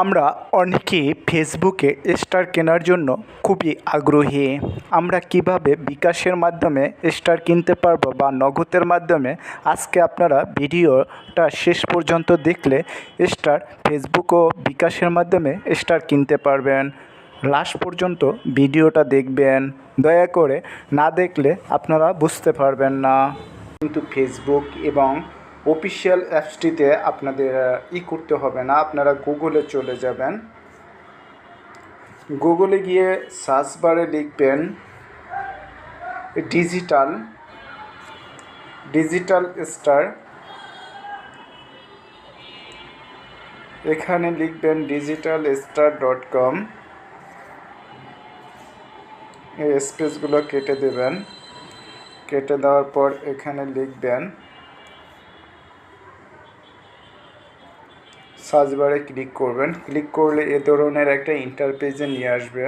আমরা অনেকেই ফেসবুকে স্টার কেনার জন্য খুবই আগ্রহী। আমরা কিভাবে বিকাশের মাধ্যমে স্টার কিনতে পারবো বা নগদের মাধ্যমে, আজকে আপনারা ভিডিওটা শেষ পর্যন্ত দেখলে স্টার ফেসবুক ও বিকাশের মাধ্যমে স্টার কিনতে পারবেন। লাস্ট পর্যন্ত ভিডিওটা দেখবেন, দয়া করে না দেখলে আপনারা বুঝতে পারবেন না। কিন্তু ফেসবুক এবং অফিসিয়াল অ্যাপসটিতে আপনাদের করতে হবে না, আপনারা গুগলে চলে যাবেন। গুগলে গিয়ে সার্চ বারে লিখবেন ডিজিটাল স্টার। এখানে লিখবেন digitalstar.com। এই স্পেসগুলো কেটে দেবেন। কেটে দেওয়ার পর এখানে লিখবেন, সার্চ বারে ক্লিক করবেন। ক্লিক করলে এ ধরনের একটা ইন্টারপেজে নিয়ে আসবে।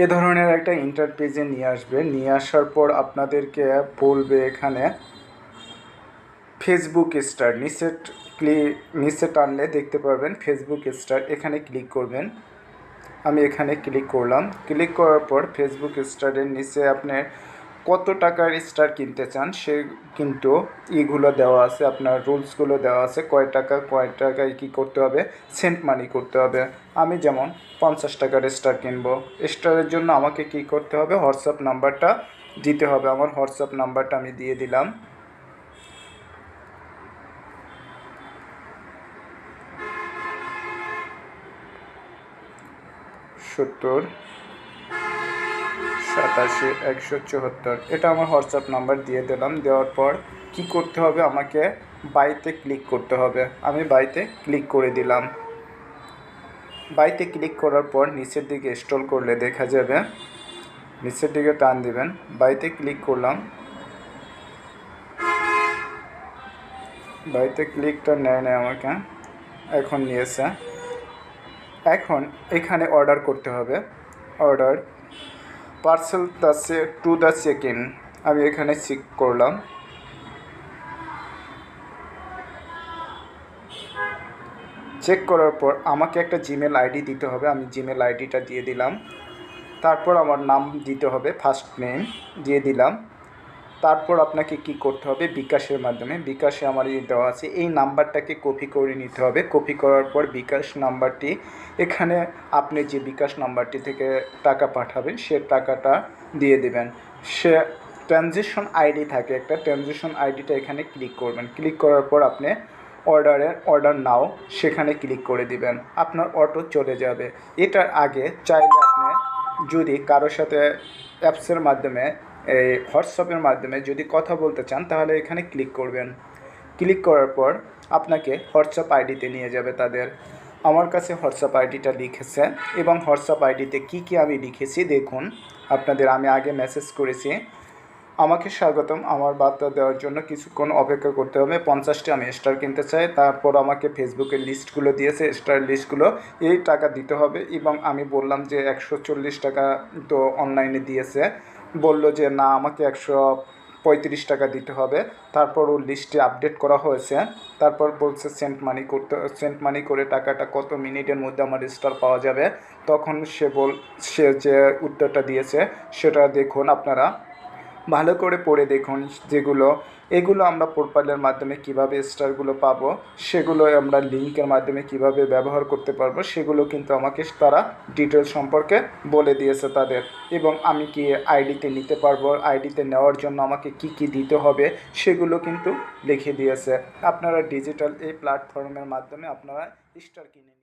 এ ধরনের একটা ইন্টারপেজে নিয়ে আসবে। নিয়ে আসার পর আপনাদেরকে বলবে এখানে ফেসবুক স্টার, নিচে টানলে দেখতে পারবেন ফেসবুক স্টার। এখানে ক্লিক করবেন। আমি এখানে ক্লিক করলাম। ক্লিক করার পর ফেসবুক স্টারের নিচে আপনি কত টাকার স্টার কিনতে চান সে কিন্তু এগুলো দেওয়া আছে, আপনার রুলসগুলো দেওয়া আছে, কয় টাকায় কী করতে হবে, সেন্ট মানি করতে হবে। আমি যেমন 50 টাকার স্টার কিনবো। স্টারের জন্য আমাকে কি করতে হবে, হোয়াটসঅ্যাপ নাম্বারটা দিতে হবে। আমার হোয়াটসঅ্যাপ নাম্বারটা আমি দিয়ে দিলাম। সত্তর 87 174, এটা আমার হোয়াটসঅ্যাপ নাম্বার দিয়ে দিলাম। দেওয়ার পর কি করতে হবে, আমাকে বাইতে ক্লিক করতে হবে। আমি বাইতে ক্লিক করে দিলাম। বাইতে ক্লিক করার পর নিচের দিকে স্ক্রল করলে দেখা যাবে, নিচের দিকে টান দিবেন। বাইতে ক্লিক করলাম। বাইতে ক্লিকটা নেয় আমাকে, এখন নিয়েছে। এখন এখানে অর্ডার করতে হবে। Order parcel to the check in, আমি এখানে চেক করলাম। চেক করার পর আমাকে একটা জিমেল আইডি দিতে হবে। আমি জিমেল আইডিটা দিয়ে দিলাম। তারপর আমার নাম দিতে হবে, ফার্স্ট নেম দিয়ে দিলাম। তারপর আপনাকে কি করতে হবে, বিকাশের মাধ্যমে, বিকাশে আমার দেওয়া আছে, এই নাম্বারটাকে কপি করে নিতে হবে। কপি করার পর বিকাশ নাম্বারটি, এখানে আপনি যে বিকাশ নাম্বারটি থেকে টাকা পাঠাবেন সে টাকাটা দিয়ে দেবেন। সে ট্রানজ্যাকশন আইডি থাকে একটা, ট্রানজ্যাকশন আইডিটা এখানে ক্লিক করবেন। ক্লিক করার পর আপনি অর্ডার নাও সেখানে ক্লিক করে দিবেন, আপনার অটো চলে যাবে। এটার আগে চাইলে আপনি যদি কারোর সাথে অ্যাপসের মাধ্যমে, এই হোয়াটসঅ্যাপের মাধ্যমে যদি কথা বলতে চান তাহলে এখানে ক্লিক করবেন। ক্লিক করার পর আপনাকে হোয়াটসঅ্যাপ আইডিতে নিয়ে যাবে তাদের। আমার কাছে হোয়াটসঅ্যাপ আইডিটা লিখেছে এবং হোয়াটসঅ্যাপ আইডিতে কী আমি লিখেছি দেখুন আপনাদের। আমি আগে মেসেজ করেছি, আমাকে স্বাগতম, আমার বার্তা দেওয়ার জন্য কিছুক্ষণ অপেক্ষা করতে হবে। 50টি আমি স্টার কিনতে চাই। তারপর আমাকে ফেসবুকের লিস্টগুলো দিয়েছে, স্টার লিস্টগুলো, এই টাকা দিতে হবে। এবং আমি বললাম যে 140 টাকা তো অনলাইনে দিয়েছে, বলল যে না আমাকে 135 টাকা দিতে হবে। তারপর ওর লিস্টে আপডেট করা হয়েছে। তারপর বলছে সেন্ট মানি করে টাকাটা কত মিনিটের মধ্যে আমার স্টার পাওয়া যাবে। তখন সে যে উত্তরটা দিয়েছে সেটা দেখুন, আপনারা ভালো করে পড়ে দেখুন। এগুলো আমরা প্রোফাইলের মাধ্যমে কিভাবে স্টারগুলো পাবো, সেগুলো আমরা লিঙ্কের মাধ্যমে কিভাবে ব্যবহার করতে পারবো, সেগুলো কিন্তু আমাকে তারা ডিটেল সম্পর্কে বলে দিয়েছে তাদের। এবং আমি কি আইডিতে নিতে পারবো, আইডিতে নেওয়ার জন্য আমাকে কি দিতে হবে সেগুলো কিন্তু লিখে দিয়েছে। আপনারা ডিজিটাল এই প্ল্যাটফর্মের মাধ্যমে আপনারা স্টার কিনে